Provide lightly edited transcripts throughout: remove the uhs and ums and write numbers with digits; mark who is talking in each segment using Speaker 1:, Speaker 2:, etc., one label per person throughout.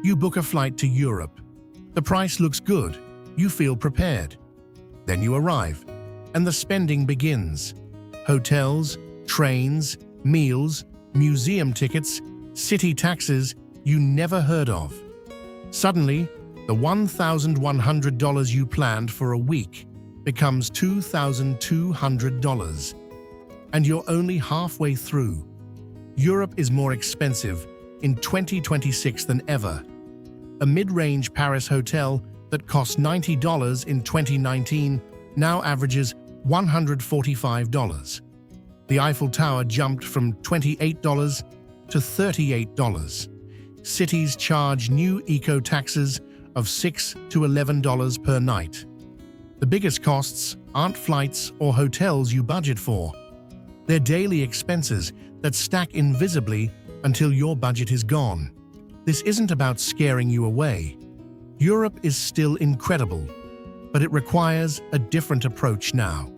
Speaker 1: You book a flight to Europe. The price looks good. You feel prepared. Then you arrive, and the spending begins. Hotels, trains, meals, museum tickets, city taxes you never heard of. Suddenly, the $1,100 you planned for a week becomes $2,200, and you're only halfway through. Europe is more expensive in 2026 than ever. A mid-range Paris hotel that cost $90 in 2019 now averages $145. The Eiffel Tower jumped from $28 to $38. Cities charge new eco-taxes of $6 to $11 per night. The biggest costs aren't flights or hotels you budget for. They're daily expenses that stack invisibly until your budget is gone. This isn't about scaring you away. Europe is still incredible, but it requires a different approach now.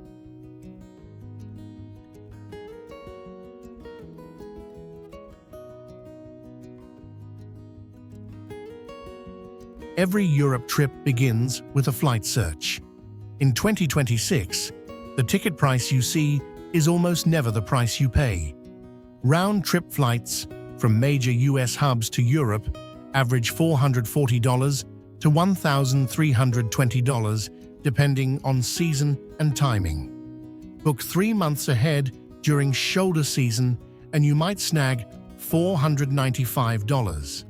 Speaker 1: Every Europe trip begins with a flight search. In 2026, the ticket price you see is almost never the price you pay. Round-trip flights from major US hubs to Europe average $440 to $1,320 depending on season and timing. Book 3 months ahead during shoulder season and you might snag $495.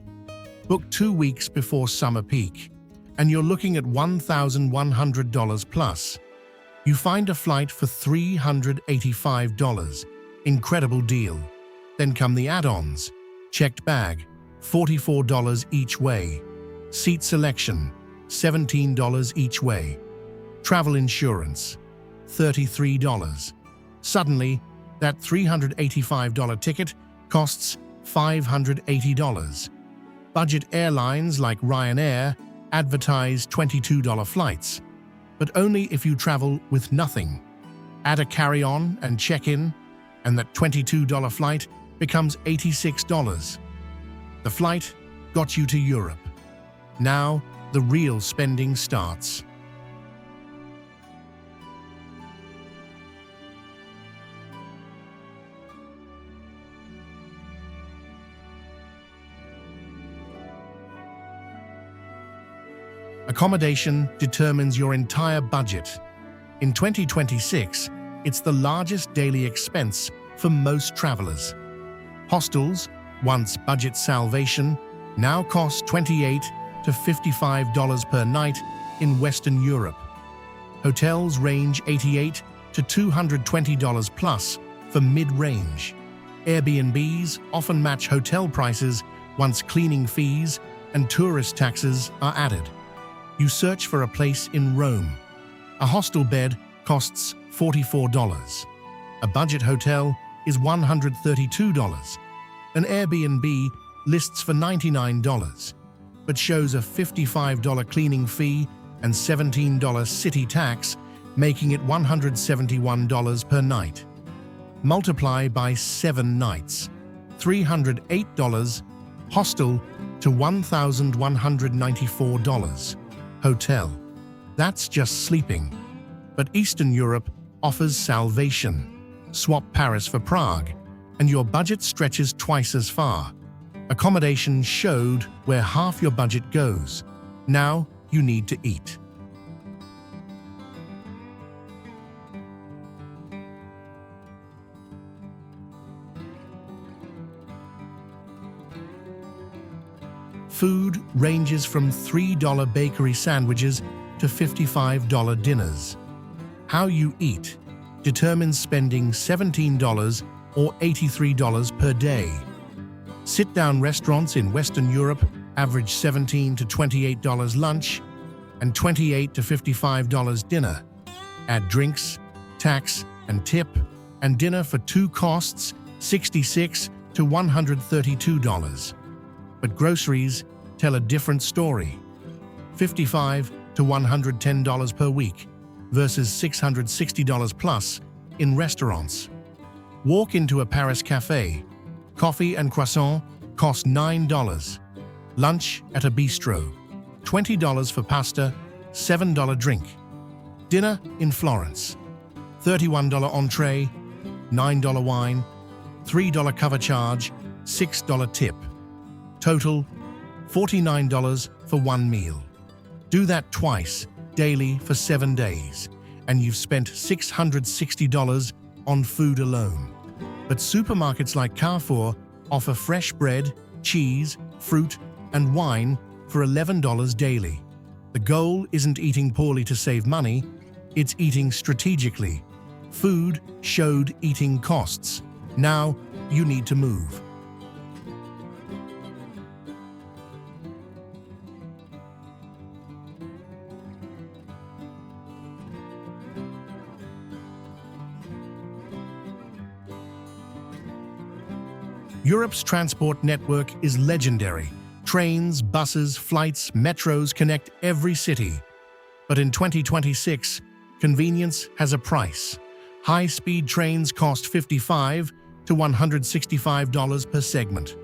Speaker 1: Book 2 weeks before summer peak, and you're looking at $1,100 plus. You find a flight for $385. Incredible deal. Then come the add-ons. Checked bag, $44 each way. Seat selection, $17 each way. Travel insurance, $33. Suddenly, that $385 ticket costs $580. Budget airlines like Ryanair advertise $22 flights, but only if you travel with nothing. Add a carry-on and check-in, and that $22 flight becomes $86. The flight got you to Europe. Now, the real spending starts. Accommodation determines your entire budget. In 2026, it's the largest daily expense for most travelers. Hostels, once budget salvation, now cost $28 to $55 per night in Western Europe. Hotels range $88 to $220 plus for mid-range. Airbnbs often match hotel prices once cleaning fees and tourist taxes are added. You search for a place in Rome. A hostel bed costs $44. A budget hotel is $132. An Airbnb lists for $99, but shows a $55 cleaning fee and $17 city tax, making it $171 per night. Multiply by 7 nights. $308. Hostel to $1,194. Hotel. That's just sleeping. But Eastern Europe offers salvation. Swap Paris for Prague, and your budget stretches twice as far. Accommodation showed where half your budget goes. Now you need to eat. Food ranges from $3 bakery sandwiches to $55 dinners. How you eat determines spending $17 or $83 per day. Sit-down restaurants in Western Europe average $17 to $28 lunch and $28 to $55 dinner. Add drinks, tax, and tip, and dinner for 2 costs $66 to $132. But groceries tell a different story. $55 to $110 per week versus $660 plus in restaurants. Walk into a Paris cafe. Coffee and croissant cost $9. Lunch at a bistro, $20 for pasta, $7 drink. Dinner in Florence, $31 entree, $9 wine, $3 cover charge, $6 tip. Total, $49 for one meal. Do that twice, daily for 7 days, and you've spent $660 on food alone. But supermarkets like Carrefour offer fresh bread, cheese, fruit, and wine for $11 daily. The goal isn't eating poorly to save money, it's eating strategically. Food showed eating costs. Now you need to move. Europe's transport network is legendary. Trains, buses, flights, metros connect every city. But in 2026, convenience has a price. High-speed trains cost $55 to $165 per segment.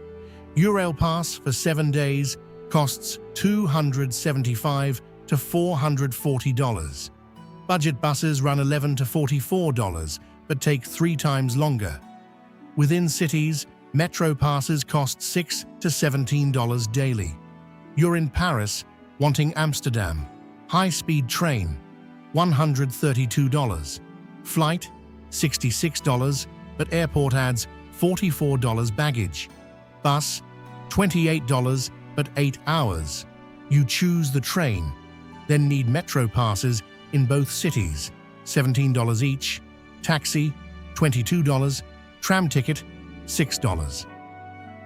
Speaker 1: Eurail Pass for 7 days costs $275 to $440. Budget buses run $11 to $44, but take 3 times longer. Within cities, metro passes cost $6 to $17 daily. You're in Paris, wanting Amsterdam. High-speed train, $132. Flight, $66, but airport adds $44 baggage. Bus, $28, but 8 hours. You choose the train, then need metro passes in both cities, $17 each. Taxi, $22. Tram ticket, $6.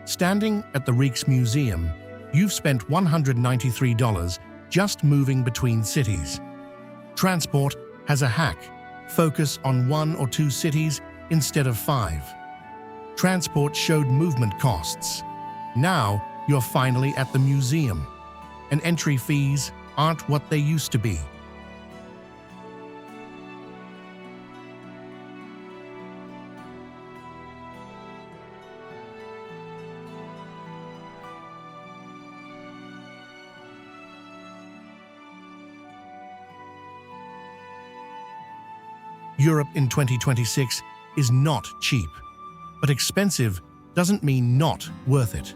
Speaker 1: Standing at the Rijksmuseum, you've spent $193 just moving between cities. Transport has a hack. Focus on 1 or 2 cities instead of 5. Transport showed movement costs. Now you're finally at the museum, and entry fees aren't what they used to be. Europe in 2026 is not cheap, but expensive doesn't mean not worth it.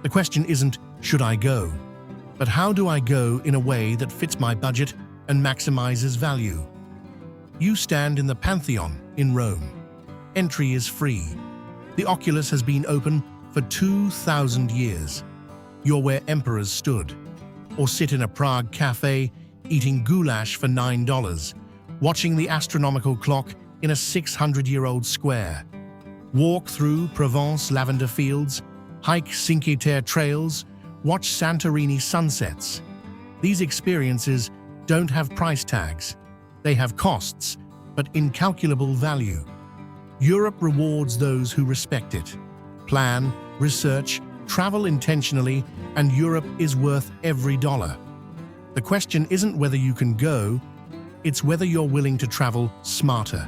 Speaker 1: The question isn't, should I go? But how do I go in a way that fits my budget and maximizes value? You stand in the Pantheon in Rome. Entry is free. The Oculus has been open for 2,000 years. You're where emperors stood. Or sit in a Prague cafe eating goulash for $9, watching the astronomical clock in a 600-year-old square. Walk through Provence lavender fields, hike Cinque Terre trails, watch Santorini sunsets. These experiences don't have price tags. They have costs, but incalculable value. Europe rewards those who respect it. Plan, research, travel intentionally, and Europe is worth every dollar. The question isn't whether you can go, it's whether you're willing to travel smarter.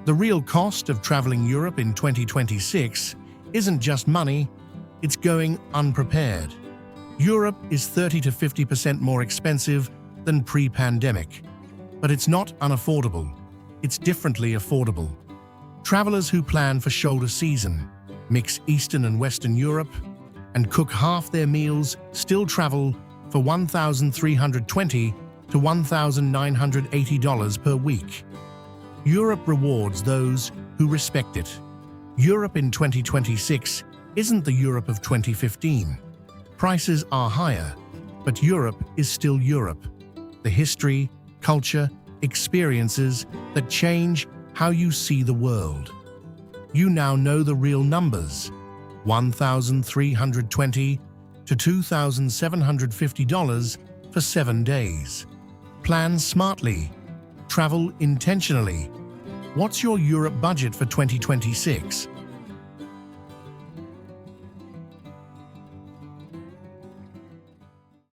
Speaker 1: The real cost of traveling Europe in 2026 isn't just money, it's going unprepared. Europe is 30 to 50% more expensive than pre-pandemic. But it's not unaffordable, it's differently affordable. Travelers who plan for shoulder season, mix Eastern and Western Europe, and cook half their meals still travel for $1,320 to $1,980 per week. Europe rewards those who respect it. Europe in 2026 isn't the Europe of 2015. Prices are higher, but Europe is still Europe. The history, culture, experiences that change how you see the world. You now know the real numbers: $1,320 to $2,750 for 7 days. Plan smartly. Travel intentionally. What's your Europe budget for 2026?